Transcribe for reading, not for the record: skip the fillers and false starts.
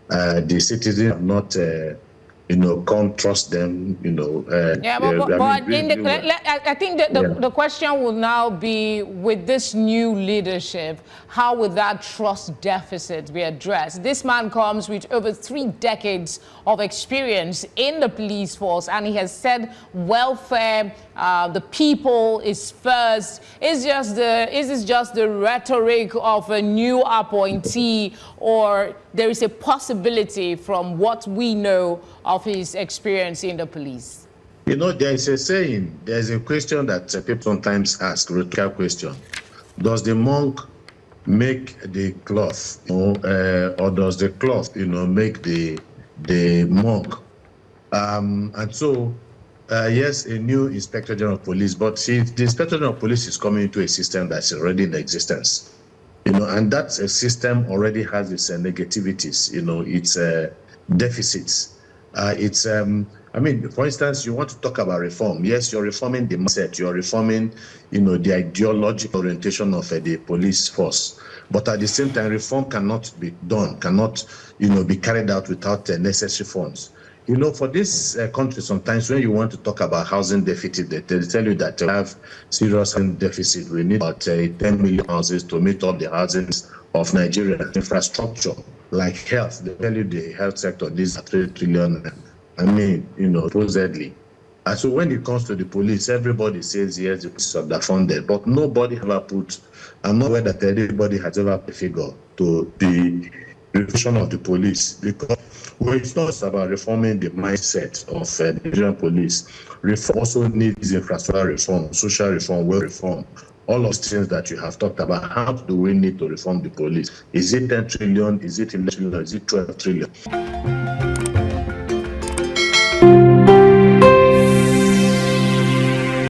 the citizens have not, can't trust them, I think that the question will now be, with this new leadership, how will that trust deficit be addressed? This man comes with over 3 decades of experience in the police force, and he has said welfare, the people is first. Is this just the rhetoric of a new appointee, or there is a possibility from what we know of his experience in the police? There is a saying, there's a question that people sometimes ask, a rhetorical question. Does the monk make the cloth, or does the cloth, make the monk? And so, yes, a new Inspector General of Police, but see, the Inspector General of Police is coming into a system that's already in existence. And that system already has its negativities, its deficits. For instance, you want to talk about reform. Yes, you're reforming the mindset, you're reforming, the ideological orientation of the police force. But at the same time, reform cannot be done, cannot, be carried out without necessary funds. For this country, sometimes when you want to talk about housing deficit, they tell you that we have serious housing deficit. We need about 10 million houses to meet up the housings of Nigeria. Infrastructure, like health, they tell you the health sector needs 3 trillion. Supposedly. And so when it comes to the police, everybody says yes, it's underfunded, but nobody ever put, I'm not aware that anybody has ever put a figure to the reform of the police, because it's not about reforming the mindset of the Nigerian police. Reform also needs infrastructure reform, social reform, well reform, all those things that you have talked about. How do we need to reform the police? Is it 10 trillion? Is it 11 trillion? Is it 12 trillion?